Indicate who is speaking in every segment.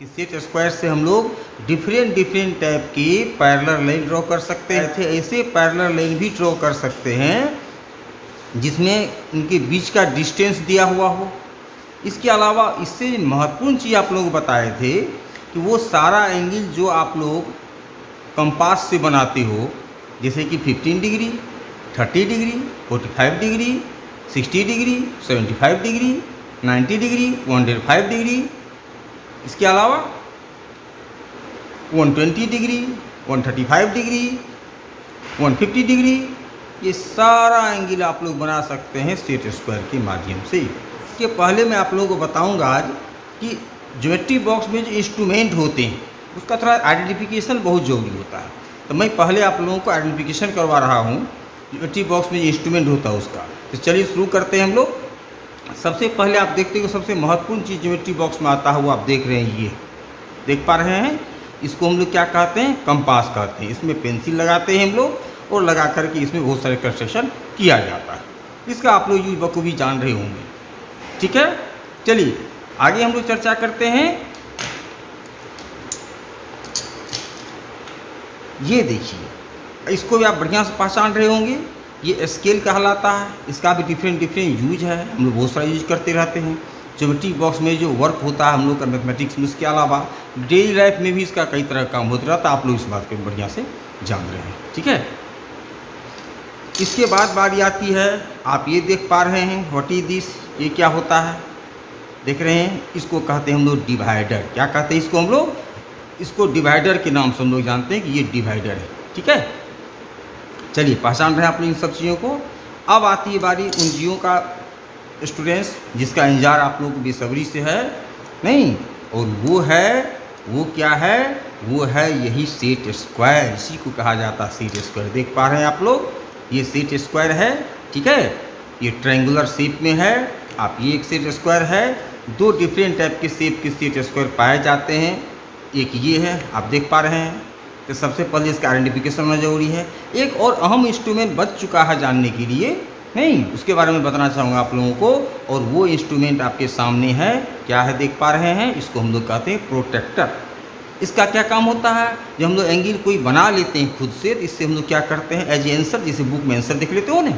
Speaker 1: कि set square से हम लोग डिफरेंट टाइप की पैरेलल लाइन ड्रॉ कर सकते हैं। ऐसे पैरेलल लाइन भी ड्रॉ कर सकते हैं जिसमें उनके बीच का डिस्टेंस दिया हुआ हो। इसके अलावा इससे महत्वपूर्ण चीज़ आप लोग बताए थे कि वो सारा एंगल जो आप लोग कंपास से बनाते हो, जैसे कि 15 degree, 30 degree, 45 degree, 60 degree, 75 degree, 90 degree, 105 degree, इसके अलावा 120 डिग्री, 135 डिग्री, 150 डिग्री, ये सारा एंगल आप लोग बना सकते हैं सेट स्क्वायर के माध्यम से। इसके पहले मैं आप लोगों को बताऊंगा आज कि ज्योमेट्री बॉक्स में जो इंस्ट्रूमेंट होते हैं उसका थोड़ा आइडेंटिफिकेशन बहुत ज़रूरी होता है। तो मैं पहले आप लोगों को आइडेंटिफिकेशन करवा रहा हूँ ज्योमेट्री बॉक्स में जो इंस्ट्रूमेंट होता है उसका। तो चलिए शुरू करते हैं हम लोग। सबसे पहले आप देखते हो सबसे महत्वपूर्ण चीज़ ज्योमेट्री बॉक्स में आता है वो आप देख रहे हैं, ये देख पा रहे हैं। इसको हम लोग क्या कहते हैं, कंपास कहते हैं। इसमें पेंसिल लगाते हैं हम लोग और लगा करके इसमें बहुत सारे कंस्ट्रक्शन किया जाता है। इसका आप लोग यूज बखूबी जान रहे होंगे, ठीक है। चलिए आगे हम लोग चर्चा करते हैं। ये देखिए, इसको भी आप बढ़िया से पहचान रहे होंगे, ये स्केल कहलाता है। इसका भी डिफरेंट यूज है, हम लोग बहुत सारा यूज करते रहते हैं। ज्योमेट्री बॉक्स में जो वर्क होता है हम लोग का मैथमेटिक्स में, उसके अलावा डेली लाइफ में भी इसका कई तरह का काम होता रहता है। आप लोग इस बात को बढ़िया से जान रहे हैं, ठीक है। इसके बाद बारी आती है, आप ये देख पा रहे हैं, व्हाट इज दिस, ये क्या होता है, देख रहे हैं। इसको कहते हैं हम लोग डिवाइडर। क्या कहते हैं इसको हम लोग, इसको डिवाइडर के नाम से हम लोग जानते हैं कि ये डिवाइडर है, ठीक है। चलिए पहचान रहे हैं आप लोग इन सब चीज़ों को। अब आती है बारी उन चीज़ों का स्टूडेंट्स जिसका इंतजार आप लोगों को बेसब्री से है, नहीं, और वो है, वो क्या है, वो है यही सेट स्क्वायर। इसी को कहा जाता है सेट स्क्वायर। देख पा रहे हैं आप लोग, ये सेट स्क्वायर है, ठीक है। ये ट्रायंगुलर शेप में है। आप ये एक सेट स्क्वायर है। दो डिफरेंट टाइप के शेप के सेट स्क्वायर पाए जाते हैं। एक ये है, आप देख पा रहे हैं। तो सबसे पहले इसका आइडेंटिफिकेशन होना जरूरी है। एक और अहम इंस्ट्रूमेंट बच चुका है जानने के लिए, नहीं, उसके बारे में बताना चाहूँगा आप लोगों को। और वो इंस्ट्रूमेंट आपके सामने है, क्या है देख पा रहे हैं, इसको हम लोग कहते हैं प्रोटेक्टर। इसका क्या काम होता है, जब हम लोग एंगल कोई बना लेते हैं खुद से, तो इससे हम लोग क्या करते हैं, एज ए आंसर, जैसे बुक में आंसर देख लेते हो ना,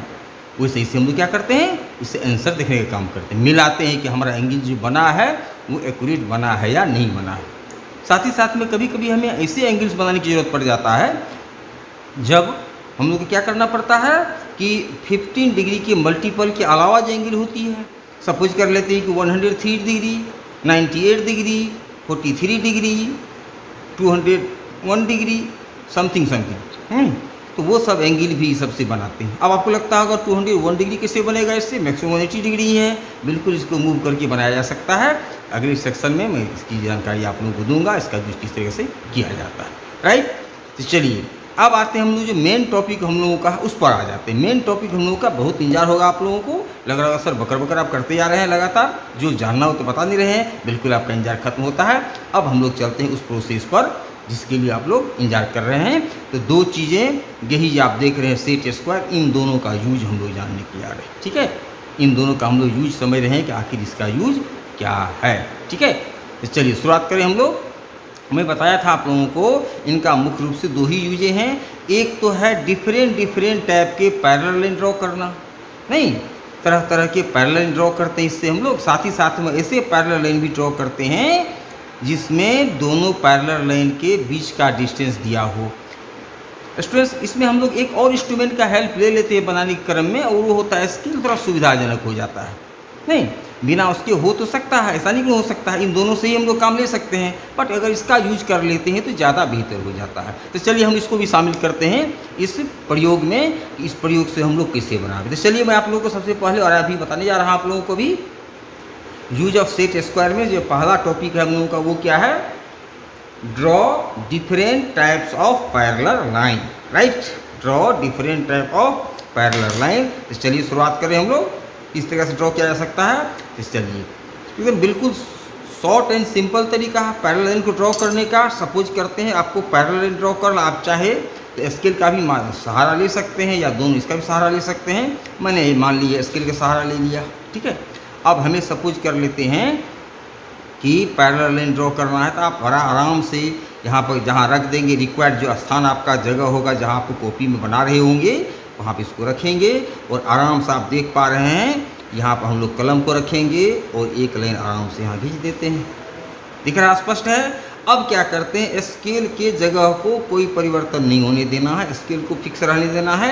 Speaker 1: वैसे इससे हम लोग क्या करते हैं, इससे आंसर देखने का काम करते हैं। मिलाते हैं कि हमारा एंगल जो बना है वो एक्यूरेट बना है या नहीं बना है। साथ ही साथ में कभी कभी हमें ऐसे एंगल्स बनाने की ज़रूरत पड़ जाता है जब हम लोग को क्या करना पड़ता है कि 15 डिग्री के मल्टीपल के अलावा जो एंगल होती है, सपोज कर लेते हैं कि 103 degree, 98 degree, 43 degree, 201 degree, something, तो वो सब एंगल भी सबसे बनाते हैं। अब आपको लगता होगा 201 डिग्री कैसे बनेगा, इससे मैक्सिमम 180 डिग्री है। बिल्कुल इसको मूव करके बनाया जा सकता है। अगले सेक्शन में मैं इसकी जानकारी आप लोगों को दूंगा, इसका यूज किस तरह से किया जाता है, राइट। तो चलिए अब आते हैं हम लोग जो मेन टॉपिक हम लोगों का उस पर आ जाते हैं। मेन टॉपिक हम लोगों का बहुत इंतजार होगा आप लोगों को, लग रहा होगा सर बकर आप करते जा रहे हैं लगातार, जो जानना हो तो बता नहीं रहे हैं। बिल्कुल आपका इंतजार खत्म होता है। अब हम लोग चलते हैं उस प्रोसेस पर जिसके लिए आप लोग इंतजार कर रहे हैं। तो दो चीज़ें यही आप देख रहे हैं, सेट स्क्वायर, इन दोनों का यूज हम लोग जानने के आ रहे हैं, ठीक है। इन दोनों का हम लोग यूज समझ रहे हैं कि आखिर इसका यूज क्या है, ठीक है। तो चलिए शुरुआत करें हम लोग। मैं बताया था आप लोगों को इनका मुख्य रूप से दो ही यूजे हैं। एक तो है डिफरेंट टाइप के पैरेलल लाइन ड्रॉ करना, नहीं, तरह तरह के पैरेलल लाइन ड्रॉ करते हैं इससे हम लोग। साथ ही साथ में ऐसे पैरेलल लाइन भी ड्रॉ करते हैं जिसमें दोनों पैरेलल लाइन के बीच का डिस्टेंस दिया हो। स्टूडेंट्स इसमें हम लोग एक और इंस्ट्रूमेंट का हेल्प ले लेते हैं बनाने के क्रम में, और वो होता है स्केल। थोड़ा सुविधाजनक हो जाता है, नहीं, बिना उसके हो तो सकता है, ऐसा नहीं कि हो सकता है, इन दोनों से ही हम लोग काम ले सकते हैं, बट अगर इसका यूज कर लेते हैं तो ज़्यादा बेहतर हो जाता है। तो चलिए हम इसको भी शामिल करते हैं इस प्रयोग में, इस प्रयोग से हम लोग कैसे बनाएं। तो चलिए मैं आप लोगों को सबसे पहले और अभी बताने जा रहा हूँ आप लोगों को भी यूज ऑफ सेट स्क्वायर में जो पहला टॉपिक है हम लोगों का वो क्या है, draw different types of parallel line, right. Draw different type of parallel line. तो चलिए शुरुआत करें हम लोग, इस तरह से ड्रॉ किया जा सकता है। तो चलिए एकदम बिल्कुल शॉर्ट एंड सिंपल तरीका है पैरेलल लाइन को ड्रॉ करने का। सपोज करते हैं आपको पैरेलल लाइन ड्रॉ करना, आप चाहे तो स्केल का भी सहारा ले सकते हैं या दोनों इसका भी सहारा ले सकते हैं। मैंने मान लिया स्केल का सहारा ले लिया, ठीक है। अब हमें सपोज कर लेते हैं कि पैरेलल लाइन ड्रॉ करना है तो आप बड़ा आराम से यहाँ पर जहाँ रख देंगे, रिक्वायर्ड जो स्थान आपका जगह होगा जहाँ आप कॉपी में बना रहे होंगे वहाँ पे इसको रखेंगे और आराम से आप देख पा रहे हैं यहाँ पर हम लोग कलम को रखेंगे और एक लाइन आराम से यहाँ खींच देते हैं। दिख रहा स्पष्ट है। अब क्या करते हैं, स्केल के जगह को कोई परिवर्तन नहीं होने देना है, स्केल को फिक्स रहने देना है।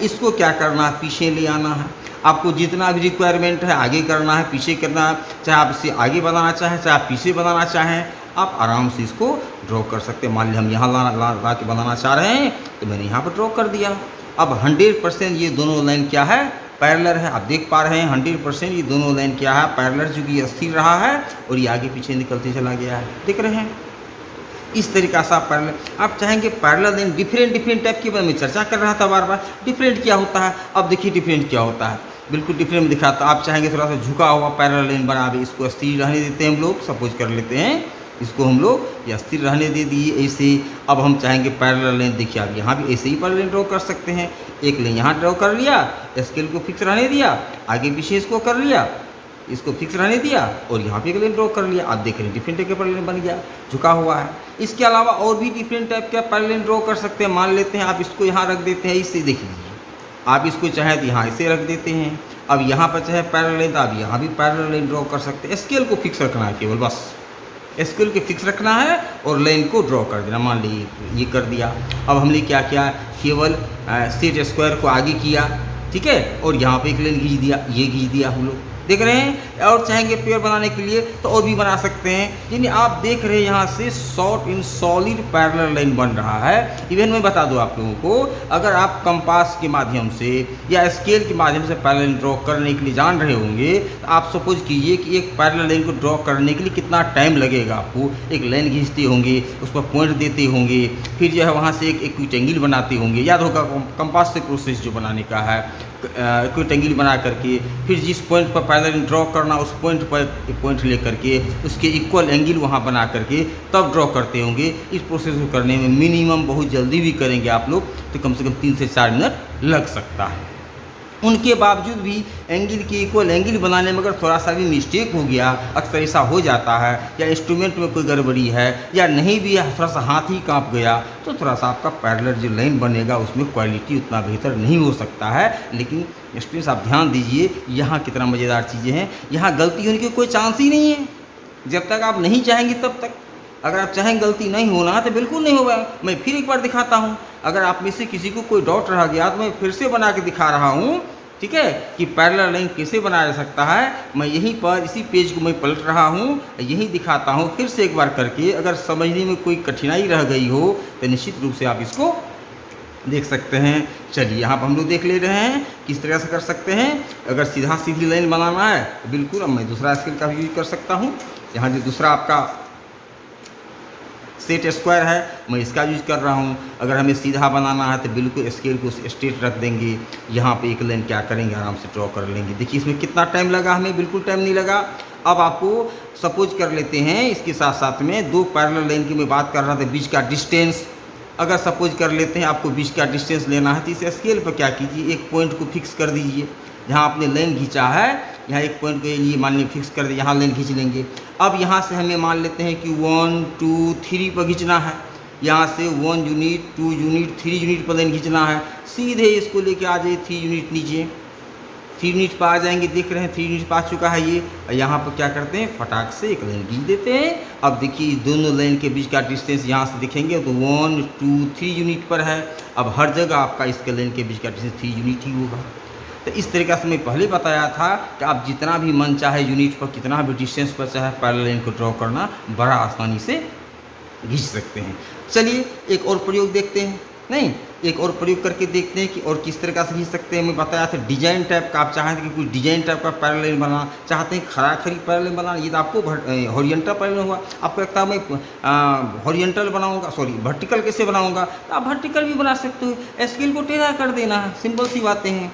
Speaker 1: इसको क्या करना है, पीछे ले आना है। आपको जितना भी रिक्वायरमेंट है आगे करना है, पीछे करना है, चाहे आप इसे आगे बनाना चाहें चाहे आप पीछे बनाना चाहें, आप आराम से इसको ड्रॉ कर सकते हैं। मान लीजिए हम यहाँ ला के बनाना चाह रहे हैं तो मैंने यहाँ पर ड्रॉ कर दिया। अब 100% ये दोनों लाइन क्या है, पैरेलल है। आप देख पा रहे हैं 100% ये दोनों लाइन क्या है, पैरेलल, चूँकि ये स्थिर रहा है और ये आगे पीछे निकलते चला गया है। देख रहे हैं इस तरीक़ा से आप पैरेलल, आप चाहेंगे पैरेलल लाइन डिफरेंट टाइप की मैं चर्चा कर रहा था बार बार, डिफरेंट क्या होता है। अब देखिए डिफरेंट क्या होता है, बिल्कुल डिफरेंट दिखाता। आप चाहेंगे थोड़ा सा झुका हुआ पैरेलल लाइन बना दे, इसको स्थिर रहने देते हैं हम लोग, सपोज कर लेते हैं इसको हम लोग या स्थिर रहने दे दिए ऐसे। अब हम चाहेंगे पैरेलल लाइन, देखिए आप यहाँ भी ऐसे ही पैरेलल लाइन ड्रॉ कर सकते हैं। एक लाइन यहाँ ड्रॉ कर लिया, स्केल को फिक्स रहने दिया, आगे पीछे इसको कर लिया, इसको फिक्स रहने दिया और यहाँ पे एक लाइन ड्रॉ कर लिया। आप देख रहे हैं डिफरेंट टाइप का पैरेलल लाइन बन गया, झुका हुआ है। इसके अलावा और भी डिफरेंट टाइप का पैरेलल लाइन ड्रॉ कर सकते हैं। मान लेते हैं आप इसको यहाँ रख देते हैं, इससे देख लीजिए, आप इसको चाहे तो यहाँ ऐसे रख देते हैं। अब यहाँ पर चाहे पैरेलल लाइन तो आप यहाँ भी पैरेलल लाइन ड्रॉ कर सकते हैं। स्केल को फिक्स रखना है केवल, बस स्केल को फिक्स रखना है और लाइन को ड्रॉ कर देना। मान लीजिए ये कर दिया। अब हमने क्या किया, केवल सेट स्क्वायर को आगे किया, ठीक है, और यहाँ पे एक लाइन खींच दिया, ये खींच दिया हम लोग, देख रहे हैं। और चाहेंगे पेयर बनाने के लिए तो और भी बना सकते हैं। यानी आप देख रहे हैं यहाँ से short in solid parallel line बन रहा है। इवन मैं बता दूँ आप लोगों को, अगर आप कंपास के माध्यम से या स्केल के माध्यम से पैरेलल लाइन ड्रॉ करने के लिए जान रहे होंगे तो आप सपोज कीजिए कि एक पैरेलल लाइन को ड्रॉ करने के लिए कितना टाइम लगेगा आपको। एक लाइन खींचते होंगे, उस पर पॉइंट देते होंगे, फिर जो है वहाँ से एक एक्विटेंगल बनाते होंगे। याद होगा कंपास से प्रोसेस जो बनाने का है, एक्विटेंगल बना करके फिर जिस पॉइंट पर पैरेलल लाइन ड्रॉ करना उस पॉइंट पर एक पॉइंट ले करके उसके इक्वल एंगल वहाँ बना करके तब ड्रॉ करते होंगे। इस प्रोसेस को करने में मिनिमम बहुत जल्दी भी करेंगे आप लोग तो कम से कम 3 से 4 मिनट लग सकता है। उनके बावजूद भी एंगल के इक्वल एंगल बनाने में अगर थोड़ा सा भी मिस्टेक हो गया, अक्सर ऐसा हो जाता है, या इंस्ट्रूमेंट में कोई गड़बड़ी है या नहीं भी है, थोड़ा सा हाथ ही कांप गया तो थोड़ा सा आपका पैरेलल जो लाइन बनेगा उसमें क्वालिटी उतना बेहतर नहीं हो सकता है। लेकिन स्टूडेंट्स आप ध्यान दीजिए, यहाँ कितना मज़ेदार चीज़ें हैं, यहाँ गलती होने की कोई चांस ही नहीं है। जब तक आप नहीं चाहेंगे तब तक, अगर आप चाहें गलती नहीं होना तो बिल्कुल नहीं होगा। मैं फिर एक बार दिखाता हूँ, अगर आप में से किसी को कोई डाउट रह गया तो मैं फिर से बना के दिखा रहा हूँ, ठीक है, कि पैरेलल लाइन कैसे बनाया जा सकता है। मैं यहीं पर इसी पेज को मैं पलट रहा हूँ, यहीं दिखाता हूँ फिर से एक बार करके। अगर समझने में कोई कठिनाई रह गई हो तो निश्चित रूप से आप इसको देख सकते हैं। चलिए यहाँ पर हम लोग देख ले रहे हैं किस तरह से कर सकते हैं। अगर सीधा सीधी लाइन बनाना है तो बिल्कुल अब मैं दूसरा स्केल का भी यूज कर सकता हूँ। यहाँ जो दूसरा आपका सेट स्क्वायर है मैं इसका यूज कर रहा हूँ। अगर हमें सीधा बनाना है तो बिल्कुल स्केल को स्ट्रेट रख देंगे, यहाँ पे एक लाइन क्या करेंगे आराम से ड्रॉ कर लेंगे। देखिए इसमें कितना टाइम लगा, हमें बिल्कुल टाइम नहीं लगा। अब आपको सपोज कर लेते हैं इसके साथ साथ में 2 पैरेलल लाइन की मैं बात कर रहा था, बीच का डिस्टेंस अगर सपोज कर लेते हैं आपको बीच का डिस्टेंस लेना है तो इस स्केल पर क्या कीजिए, एक पॉइंट को फिक्स कर दीजिए। जहाँ आपने लाइन खींचा है यहाँ एक पॉइंट के लिए मान लीजिए फिक्स कर दे, यहाँ लाइन खींच लेंगे। अब यहाँ से हमें मान लेते हैं कि 1 2 3 पर खींचना है। यहाँ से 1 यूनिट 2 यूनिट 3 यूनिट पर लाइन खींचना है। सीधे इसको लेके आ जाइए 3 यूनिट नीचे, 3 यूनिट पर आ जाएंगे। देख रहे हैं 3 यूनिट पर आ चुका है ये। यहाँ पर क्या करते हैं फटाक से एक लाइन खींच देते हैं। अब देखिए दोनों लाइन के बीच का डिस्टेंस यहाँ से दिखेंगे तो 1 2 3 यूनिट पर है। अब हर जगह आपका इसके लाइन के बीच का डिस्टेंस 3 यूनिट ही होगा। तो इस तरीक़े से मैं पहले बताया था कि आप जितना भी मन चाहे यूनिट पर, कितना भी डिस्टेंस पर चाहे पैरेलल लाइन को ड्रॉ करना बड़ा आसानी से खींच सकते हैं। चलिए एक और प्रयोग देखते हैं, नहीं एक और प्रयोग करके देखते हैं कि और किस तरह से खींच सकते हैं। मैं बताया था डिजाइन टाइप का, आप चाहते हैं कि कोई डिजाइन टाइप का पैरेलल लाइन बनाना चाहते हैं, खड़ा खड़ी पैरेलल लाइन बनाना, ये तो आपको हॉरिजॉन्टल पैरेलल हुआ। आपको लगता है मैं हॉरिजॉन्टल बनाऊंगा, सॉरी वर्टिकल कैसे बनाऊंगा, तो आप वर्टिकल भी बना सकते हो। स्केल को टेढ़ा कर देना है, सिंपल सी बातें हैं।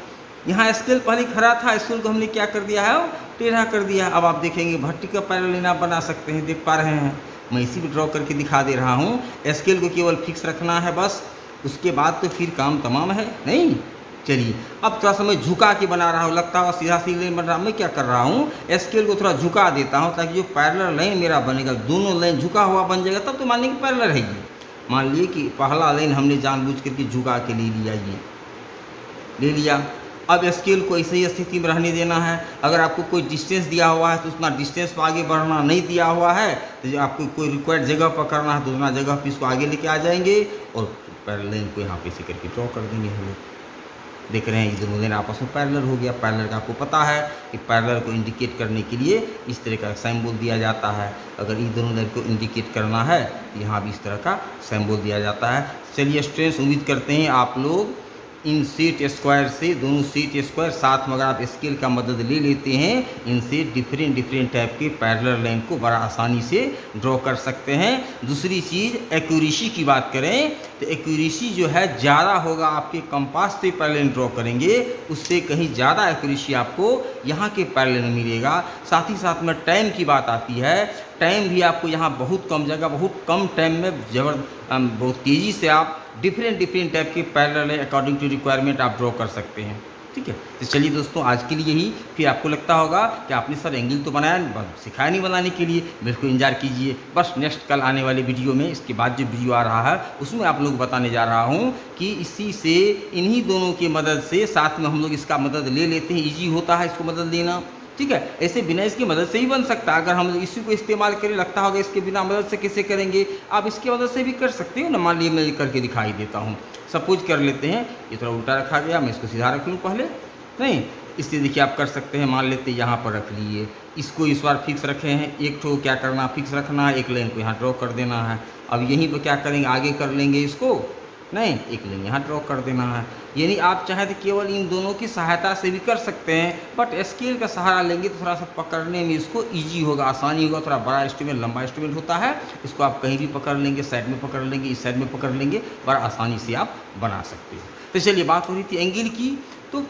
Speaker 1: यहाँ स्केल पहले खड़ा था, स्केल को हमने क्या कर दिया है टेढ़ा कर दिया। अब आप देखेंगे वर्टिकल पैरेलल लाइन आप बना सकते हैं, देख पा रहे हैं। मैं इसी भी ड्रॉ करके दिखा दे रहा हूँ। स्केल को केवल फिक्स रखना है बस, उसके बाद तो फिर काम तमाम है, नहीं चलिए अब थोड़ा सा मैं झुका के बना रहा हूँ, लगता हुआ सीधा सीधा लाइन बन रहा है। मैं क्या कर रहा हूँ, स्केल को थोड़ा झुका देता हूँ ताकि जो पैरेलल लाइन मेरा बनेगा दोनों लाइन झुका हुआ बन जाएगा, तब तो मानेंगे पैरेलल है ये। मान लिए कि पहला लाइन हमने जानबूझ करके झुका के ले लिया, ये ले लिया। अब स्केल को ऐसे ही स्थिति में रहने देना है। अगर आपको कोई डिस्टेंस दिया हुआ है तो उतना डिस्टेंस पर आगे बढ़ना, नहीं दिया हुआ है तो जो आपको कोई रिक्वायर्ड जगह पर करना है तो उतना जगह पर इसको आगे लेके आ जाएंगे और पैरेलल लाइन को यहाँ पे से करके ड्रॉ कर देंगे हम लोग। देख रहे हैं ये दोनों लाइन आपस में पैरेलल हो गया। पैरेलल का आपको पता है कि पैरेलल को इंडिकेट करने के लिए इस तरह का सिंबल दिया जाता है। अगर ये दोनों लाइन को इंडिकेट करना है तो यहाँ भी इस तरह का सिंबल दिया जाता है। चलिए स्टूडेंट्स, उम्मीद करते हैं आप लोग इन सेट स्क्वायर से, दोनों सेट स्क्वायर साथ में अगर आप स्केल का मदद ले लेते हैं, इनसे डिफरेंट टाइप के पैरेलल लाइन को बड़ा आसानी से ड्रॉ कर सकते हैं। दूसरी चीज़ एक्यूरेसी की बात करें तो एक्यूरेसी जो है ज़्यादा होगा आपके कंपास से पैरेलल लाइन ड्रॉ करेंगे, उससे कहीं ज़्यादा एक्यूरेसी आपको यहाँ के पैरेलल में मिलेगा। साथ ही साथ में टाइम की बात आती है, टाइम भी आपको यहाँ बहुत कम जगह, बहुत कम टाइम में बहुत तेज़ी से आप डिफरेंट टाइप के पैरेलल अकॉर्डिंग टू रिक्वायरमेंट आप ड्रॉ कर सकते हैं। ठीक है, तो चलिए दोस्तों, आज के लिए यही। फिर आपको लगता होगा कि आपने सर एंगल तो बनाया, सिखाया नहीं बनाने के लिए, बिल्कुल इंतजार कीजिए। बस नेक्स्ट कल आने वाले वीडियो में, इसके बाद जो वीडियो आ रहा है उसमें आप लोग बताने जा रहा हूँ कि इसी से, इन्हीं दोनों की मदद से साथ में हम लोग इसका मदद ले लेते हैं। ईजी होता है इसको मदद लेना। ठीक है, ऐसे बिना इसकी मदद से ही बन सकता है। अगर हम इसी को इस्तेमाल करें, लगता होगा इसके बिना मदद से कैसे करेंगे, आप इसकी मदद से भी कर सकते हो ना। मान लीजिए मैं करके दिखाई देता हूँ। सपोज कर लेते हैं ये थोड़ा उल्टा रखा गया, मैं इसको सीधा रख लूँ पहले, नहीं इसलिए देखिए आप कर सकते हैं। मान लेते हैं यहाँ पर रख लिए, इसको इस बार फिक्स रखे हैं, एक ठो क्या करना, फिक्स रखना है, एक लाइन को यहाँ ड्रॉ कर देना है। अब यहीं पर क्या करेंगे, आगे कर लेंगे इसको, नहीं एक लाइन यहाँ ड्रॉ कर देना है। यानी आप चाहे तो केवल इन दोनों की सहायता से भी कर सकते हैं, बट स्केल का सहारा लेंगे तो थोड़ा सा पकड़ने में इसको इजी होगा, आसानी होगा। थोड़ा बड़ा इंस्ट्रूमेंट, लंबा इंस्ट्रूमेंट होता है, इसको आप कहीं भी पकड़ लेंगे, साइड में पकड़ लेंगे, इस साइड में पकड़ लेंगे, बड़ा आसानी से आप बना सकते हो। तो चलिए, बात हो रही थी एंगल की, तो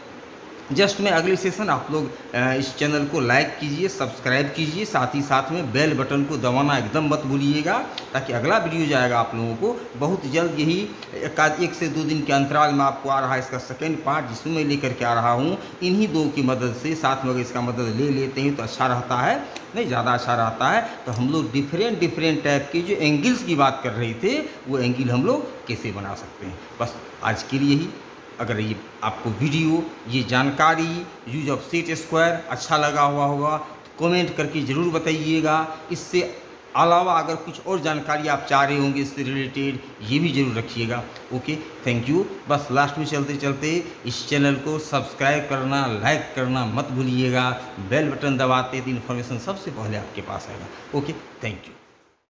Speaker 1: जस्ट में अगले सेशन आप लोग इस चैनल को लाइक कीजिए, सब्सक्राइब कीजिए, साथ ही साथ में बेल बटन को दबाना एकदम मत भूलिएगा, ताकि अगला वीडियो जाएगा आप लोगों को बहुत जल्द। यही 1 से 2 दिन के अंतराल में आपको आ रहा है इसका सेकेंड पार्ट, जिसमें मैं लेकर के आ रहा हूँ। इन्हीं दो की मदद से साथ में अगर इसका मदद ले लेते हैं तो अच्छा रहता है, नहीं ज़्यादा अच्छा रहता है। तो हम लोग डिफरेंट टाइप के जो एंगल्स की बात कर रहे थे, वो एंगल हम लोग कैसे बना सकते हैं। बस आज के लिए ही। अगर ये आपको वीडियो, ये जानकारी यूज ऑफ सेट स्क्वायर अच्छा लगा हुआ होगा तो कमेंट करके ज़रूर बताइएगा। इससे अलावा अगर कुछ और जानकारी आप चाह रहे होंगे इससे रिलेटेड, ये भी ज़रूर रखिएगा। Okay, thank you. बस लास्ट में चलते चलते इस चैनल को सब्सक्राइब करना, लाइक करना मत भूलिएगा। बेल बटन दबाते तो इन्फॉर्मेशन सबसे पहले आपके पास आएगा। Okay, thank you.